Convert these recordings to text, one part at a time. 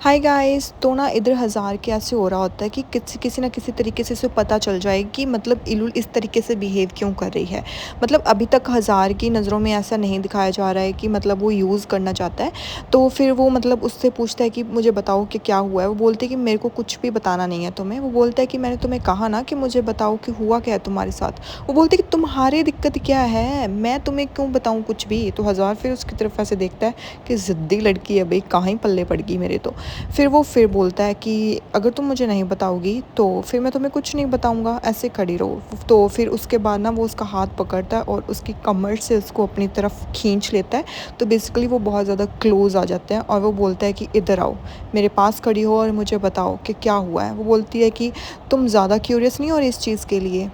Hi guys. तो ना इधर हज़ार के ऐसे हो रहा होता है कि किसी किसी ना किसी तरीके से इसे पता चल जाए कि मतलब इलुल इस तरीके से बिहेव क्यों कर रही है। मतलब अभी तक हज़ार की नज़रों में ऐसा नहीं दिखाया जा रहा है कि मतलब वो यूज़ करना चाहता है। तो फिर वो मतलब उससे पूछता है कि मुझे बताओ कि क्या हुआ है। वो बोलती है कि मेरे को कुछ भी बताना नहीं है तुम्हें। वो बोलता है कि मैंने तुम्हें कहा ना कि मुझे बताओ कि हुआ क्या है तुम्हारे साथ। वो बोलती है कि तुम्हारी दिक्कत क्या है, मैं तुम्हें क्यों बताऊँ कुछ भी। तो हज़ार फिर उसकी तरफ ऐसे देखता है कि ज़िद्दी लड़की है भाई, कहाँ ही पल्ले पड़ गई मेरे तो। फिर वो फिर बोलता है कि अगर तुम मुझे नहीं बताओगी तो फिर मैं तुम्हें कुछ नहीं बताऊंगा, ऐसे खड़ी रहो। तो फिर उसके बाद ना वो उसका हाथ पकड़ता है और उसकी कमर से उसको अपनी तरफ खींच लेता है। तो बेसिकली वो बहुत ज़्यादा क्लोज़ आ जाते हैं और वो बोलता है कि इधर आओ, मेरे पास खड़ी हो और मुझे बताओ कि क्या हुआ है। वो बोलती है कि तुम ज़्यादा क्यूरियस नहीं हो इस चीज़ के लिए,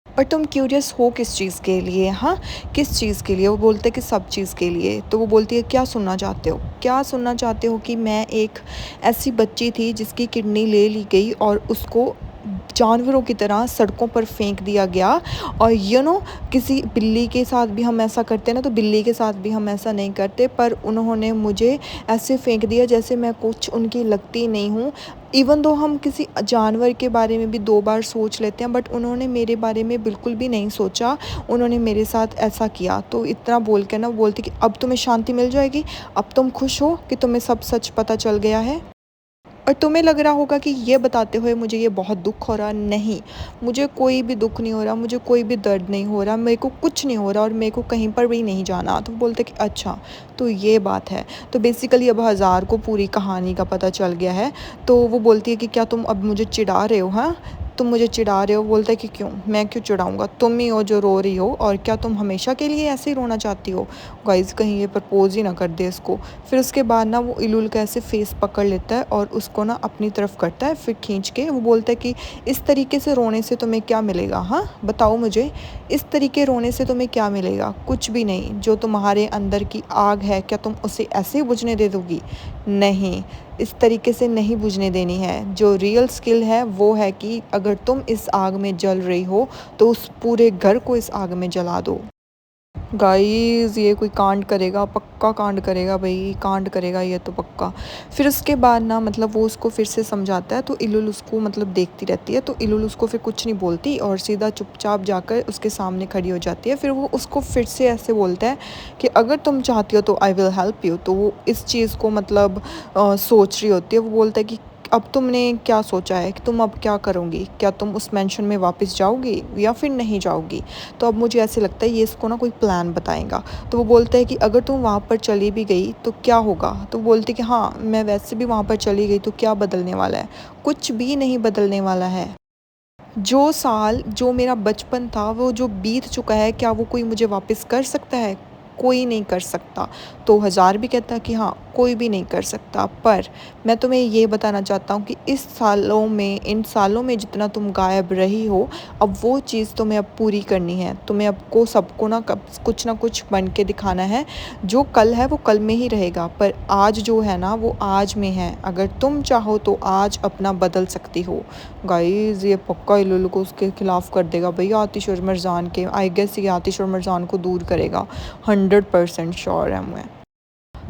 पर तुम क्यूरियस हो किस चीज़ के लिए। हाँ, किस चीज़ के लिए। वो बोलते हैं कि सब चीज़ के लिए। तो वो बोलती है क्या सुनना चाहते हो, क्या सुनना चाहते हो कि मैं एक ऐसी बच्ची थी जिसकी किडनी ले ली गई और उसको जानवरों की तरह सड़कों पर फेंक दिया गया। और किसी बिल्ली के साथ भी हम ऐसा करते हैं ना, तो बिल्ली के साथ भी हम ऐसा नहीं करते, पर उन्होंने मुझे ऐसे फेंक दिया जैसे मैं कुछ उनकी लगती नहीं हूँ। इवन दो हम किसी जानवर के बारे में भी 2 बार सोच लेते हैं, बट उन्होंने मेरे बारे में बिल्कुल भी नहीं सोचा। उन्होंने मेरे साथ ऐसा किया। तो इतना बोल के ना वो बोलती कि अब तुम्हें शांति मिल जाएगी, अब तुम खुश हो कि तुम्हें सब सच पता चल गया है। और तुम्हें लग रहा होगा कि ये बताते हुए मुझे ये बहुत दुख हो रहा। नहीं, मुझे कोई भी दुख नहीं हो रहा, मुझे कोई भी दर्द नहीं हो रहा, मेरे को कुछ नहीं हो रहा और मेरे को कहीं पर भी नहीं जाना। तो बोलते कि अच्छा, तो ये बात है। तो बेसिकली अब हज़ार को पूरी कहानी का पता चल गया है। तो वो बोलती है कि क्या तुम अब मुझे चिढ़ा रहे हो। हाँ, तुम मुझे चिढ़ा रहे हो। बोलता है कि क्यों, मैं क्यों चिढ़ाऊँगा, तुम ही हो जो रो रही हो। और क्या तुम हमेशा के लिए ऐसे ही रोना चाहती हो। गाइस कहीं ये प्रपोज़ ही ना कर दे इसको। फिर उसके बाद ना वो इलुल का ऐसे फेस पकड़ लेता है और उसको ना अपनी तरफ करता है, फिर खींच के वो बोलता है कि इस तरीके से रोने से तुम्हें क्या मिलेगा। हाँ, बताओ मुझे, इस तरीके रोने से तुम्हें क्या मिलेगा। कुछ भी नहीं। जो तुम्हारे अंदर की आग है, क्या तुम उसे ऐसे ही बुझने दे दोगी। नहीं, इस तरीके से नहीं बुझने देनी है। जो रियल स्किल है वो है कि अगर तुम इस आग में जल रही हो तो उस पूरे घर को इस आग में जला दो। गाइस ये कोई कांड करेगा, पक्का कांड करेगा भाई, कांड करेगा ये तो पक्का। फिर उसके बाद ना मतलब वो उसको फिर से समझाता है। तो इलुल उसको मतलब देखती रहती है। तो इलुल उसको फिर कुछ नहीं बोलती और सीधा चुपचाप जाकर उसके सामने खड़ी हो जाती है। फिर वो उसको फिर से ऐसे बोलता है कि अगर तुम चाहती हो तो आई विल हेल्प यू। तो वो इस चीज़ को मतलब सोच रही होती है। वो बोलता है कि अब तुमने क्या सोचा है कि तुम अब क्या करोगी, क्या तुम उस मेंशन में वापस जाओगी या फिर नहीं जाओगी। तो अब मुझे ऐसे लगता है ये इसको ना कोई प्लान बताएगा। तो वो बोलता है कि अगर तुम वहाँ पर चली भी गई तो क्या होगा। तो वो बोलती है कि हाँ, मैं वैसे भी वहाँ पर चली गई तो क्या बदलने वाला है, कुछ भी नहीं बदलने वाला है। जो साल जो मेरा बचपन था वो जो बीत चुका है, क्या वो कोई मुझे वापस कर सकता है। कोई नहीं कर सकता। तो हज़ार भी कहता है कि हाँ, कोई भी नहीं कर सकता। पर मैं तुम्हें ये बताना चाहता हूँ कि इस सालों में, इन सालों में जितना तुम गायब रही हो, अब वो चीज़ तुम्हें अब पूरी करनी है। तुम्हें अब को सबको ना कुछ बन के दिखाना है। जो कल है वो कल में ही रहेगा, पर आज जो है ना वो आज में है। अगर तुम चाहो तो आज अपना बदल सकती हो। गाइस ये पक्का इलुल को उसके खिलाफ कर देगा भाई, आतिश और मिर्ज़ान के। आई गेस ये आतिश और मिर्ज़ान को दूर करेगा, 100% श्योर है मैं।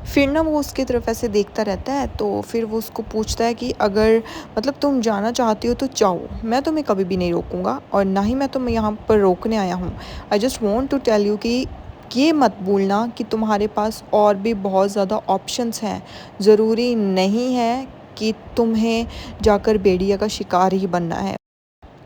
फिर ना वो उसकी तरफ ऐसे देखता रहता है। तो फिर वो उसको पूछता है कि अगर मतलब तुम जाना चाहती हो तो जाओ, मैं तुम्हें कभी भी नहीं रोकूंगा और ना ही मैं तुम्हें यहाँ पर रोकने आया हूँ। I just want to tell you कि ये मत भूलना कि तुम्हारे पास और भी बहुत ज़्यादा ऑप्शंस हैं। ज़रूरी नहीं है कि तुम्हें जाकर भेड़िया का शिकार ही बनना है।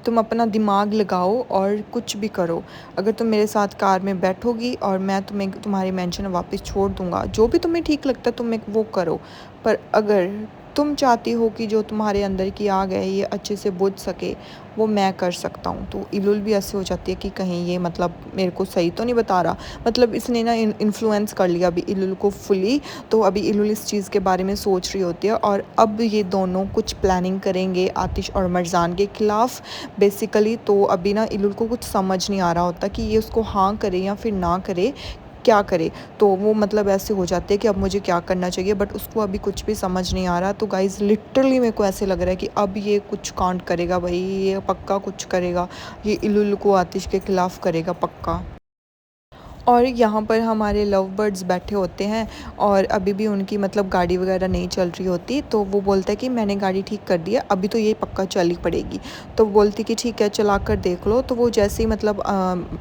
तुम अपना दिमाग लगाओ और कुछ भी करो। अगर तुम मेरे साथ कार में बैठोगी और मैं तुम्हें तुम्हारी मेंशन वापस छोड़ दूँगा, जो भी तुम्हें ठीक लगता है तुम एक वो करो। पर अगर तुम चाहती हो कि जो तुम्हारे अंदर की आग है ये अच्छे से बुझ सके, वो मैं कर सकता हूँ। तो इलुल भी ऐसे हो जाती है कि कहीं ये मतलब मेरे को सही तो नहीं बता रहा। मतलब इसने ना इन्फ्लुएंस कर लिया अभी इलुल को फुली। तो अभी इलुल इस चीज़ के बारे में सोच रही होती है और अब ये दोनों कुछ प्लानिंग करेंगे आतिश और मरजान के ख़िलाफ़ बेसिकली। तो अभी ना इलुल को कुछ समझ नहीं आ रहा होता कि ये उसको हाँ करे या फिर ना करे, क्या करे। तो वो मतलब ऐसे हो जाते हैं कि अब मुझे क्या करना चाहिए, बट उसको अभी कुछ भी समझ नहीं आ रहा। तो गाइज़ लिटरली मेरे को ऐसे लग रहा है कि अब ये कुछ कांड करेगा भाई, ये पक्का कुछ करेगा। ये इलुल को आतिश के ख़िलाफ़ करेगा पक्का। और यहाँ पर हमारे लव बर्ड्स बैठे होते हैं और अभी भी उनकी मतलब गाड़ी वगैरह नहीं चल रही होती, तो वो बोलता है कि मैंने गाड़ी ठीक कर दी है, अभी तो ये पक्का चल ही पड़ेगी। तो वो बोलती कि ठीक है चला कर देख लो। तो वो जैसे ही मतलब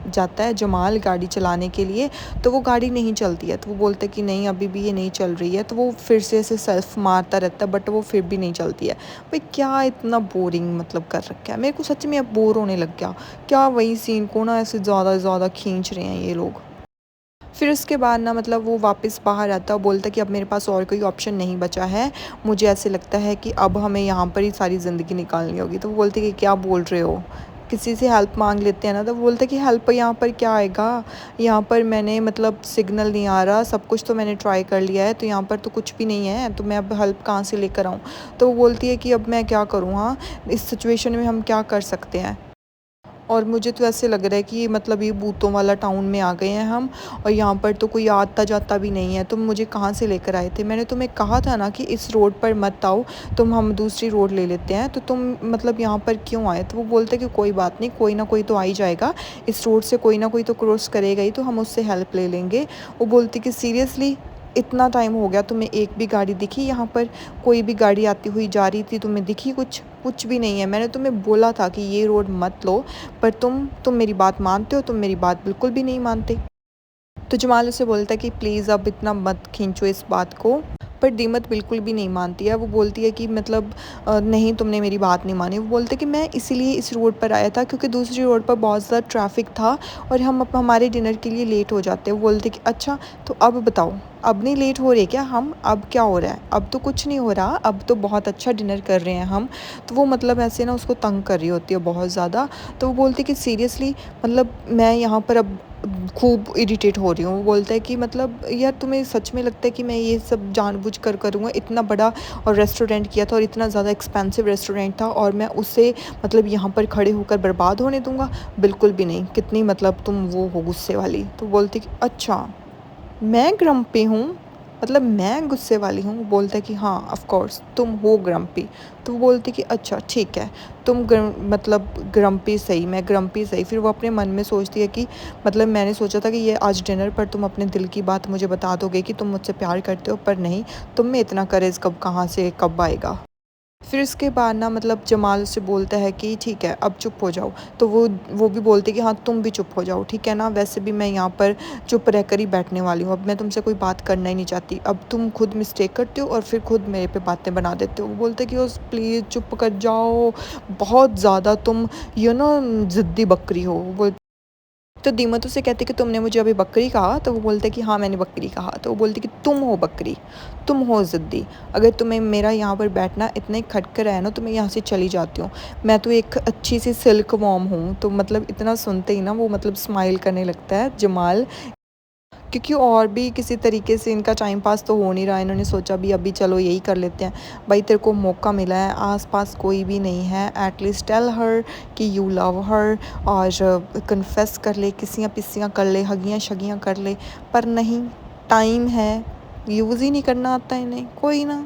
जाता है जमाल गाड़ी चलाने के लिए, तो वो गाड़ी नहीं चलती है। तो वो बोलता है कि नहीं अभी भी ये नहीं चल रही है। तो वो फिर से ऐसे सेल्फ मारता रहता है, बट वो फिर भी नहीं चलती है। भाई क्या इतना बोरिंग मतलब कर रखा है, मेरे को सच में अब बोर होने लग गया। क्या वही सीन को ना ऐसे ज़्यादा ज़्यादा खींच रहे हैं ये लोग। फिर उसके बाद ना मतलब वो वापस बाहर आता है और बोलता है कि अब मेरे पास और कोई ऑप्शन नहीं बचा है, मुझे ऐसे लगता है कि अब हमें यहाँ पर ही सारी ज़िंदगी निकालनी होगी। तो वो बोलते हैं कि क्या बोल रहे हो, किसी से हेल्प मांग लेते हैं ना। तो वो बोलते हैं कि हेल्प यहाँ पर क्या आएगा, यहाँ पर मैंने मतलब सिग्नल नहीं आ रहा, सब कुछ तो मैंने ट्राई कर लिया है, तो यहाँ पर तो कुछ भी नहीं है, तो मैं अब हेल्प कहाँ से लेकर आऊँ। तो वो बोलती है कि अब मैं क्या करूँ, हाँ इस सिचुएशन में हम क्या कर सकते हैं। और मुझे तो ऐसे लग रहा है कि मतलब ये भूतों वाला टाउन में आ गए हैं हम, और यहाँ पर तो कोई आता जाता भी नहीं है। तुम मुझे कहाँ से लेकर आए थे, मैंने तुम्हें कहा था ना कि इस रोड पर मत आओ, हम दूसरी रोड ले लेते हैं, तो तुम मतलब यहाँ पर क्यों आए। तो वो बोलते कि कोई बात नहीं, कोई ना कोई तो आ ही जाएगा, इस रोड से कोई ना कोई तो क्रॉस करेगा ही, तो हम उससे हेल्प ले लेंगे। वो बोलती कि सीरियसली इतना टाइम हो गया, तुम्हें एक भी गाड़ी दिखी यहाँ पर, कोई भी गाड़ी आती हुई जा रही थी तुम्हें दिखी, कुछ कुछ भी नहीं है। मैंने तुम्हें बोला था कि ये रोड मत लो, पर तुम मेरी बात मानते हो, तुम मेरी बात बिल्कुल भी नहीं मानते। तो जमाल उसे बोलता है कि प्लीज़ अब इतना मत खींचो इस बात को। पर दीमत बिल्कुल भी नहीं मानती है। वो बोलती है कि मतलब नहीं तुमने मेरी बात नहीं मानी। वो बोलते कि मैं इसीलिए इस रोड पर आया था क्योंकि दूसरी रोड पर बहुत ज़्यादा ट्रैफिक था और हम अब हमारे डिनर के लिए लेट हो जाते हैं। वो बोलते कि अच्छा तो अब बताओ, अब नहीं लेट हो रहे क्या हम, अब क्या हो रहा है, अब तो कुछ नहीं हो रहा, अब तो बहुत अच्छा डिनर कर रहे हैं हम। तो वो मतलब ऐसे ना उसको तंग कर रही होती है बहुत ज़्यादा। तो वो बोलती कि सीरियसली मतलब मैं यहाँ पर अब खूब इरिटेट हो रही हूँ। वो बोलता है कि मतलब यार तुम्हें सच में लगता है कि मैं ये सब जानबूझ कर करूँगा, इतना बड़ा और रेस्टोरेंट किया था और इतना ज़्यादा एक्सपेंसिव रेस्टोरेंट था और मैं उसे मतलब यहाँ पर खड़े होकर बर्बाद होने दूँगा, बिल्कुल भी नहीं। कितनी मतलब तुम वो हो गुस्से वाली। तो बोलती कि अच्छा मैं ग्रम्पी हूँ, मतलब मैं गुस्से वाली हूँ। वो बोलता है कि हाँ ऑफ कोर्स तुम हो ग्रम्पी। तो वो बोलती कि अच्छा ठीक है, मतलब ग्रम्पी सही, मैं ग्रम्पी सही। फिर वो अपने मन में सोचती है कि मतलब मैंने सोचा था कि ये आज डिनर पर तुम अपने दिल की बात मुझे बता दोगे कि तुम मुझसे प्यार करते हो, पर नहीं, तुम में इतना करेज कब कहाँ से कब आएगा। फिर उसके बाद ना मतलब जमाल उससे बोलता है कि ठीक है अब चुप हो जाओ। तो वो भी बोलती है कि हाँ तुम भी चुप हो जाओ, ठीक है ना, वैसे भी मैं यहाँ पर चुप रहकर ही बैठने वाली हूँ, अब मैं तुमसे कोई बात करना ही नहीं चाहती। अब तुम खुद मिस्टेक करते हो और फिर खुद मेरे पे बातें बना देते हो। वो बोलते कि उस प्लीज़ चुप कर जाओ, बहुत ज़्यादा तुम ज़िद्दी बकरी हो। वो तो दीमत उसे कहती कि तुमने मुझे अभी बकरी कहा। तो वो बोलते कि हाँ मैंने बकरी कहा। तो वो बोलती कि तुम हो बकरी, तुम हो ज़िद्दी। अगर तुम्हें मेरा यहाँ पर बैठना इतना ही खटक रहा है ना, तो मैं यहाँ से चली जाती हूँ। मैं तो एक अच्छी सी सिल्क मॉम हूँ। तो मतलब इतना सुनते ही ना वो मतलब स्माइल करने लगता है जमाल, क्योंकि और भी किसी तरीके से इनका टाइम पास तो हो नहीं रहा। इन्होंने सोचा भी अभी चलो यही कर लेते हैं। भाई तेरे को मौका मिला है, आसपास कोई भी नहीं है, एटलीस्ट टेल हर कि यू लव हर और कन्फेस कर ले, किसियाँ पिसियाँ कर ले, हगियाँ शगियाँ कर ले। पर नहीं, टाइम है, यूज़ ही नहीं करना आता इन्हें। कोई ना।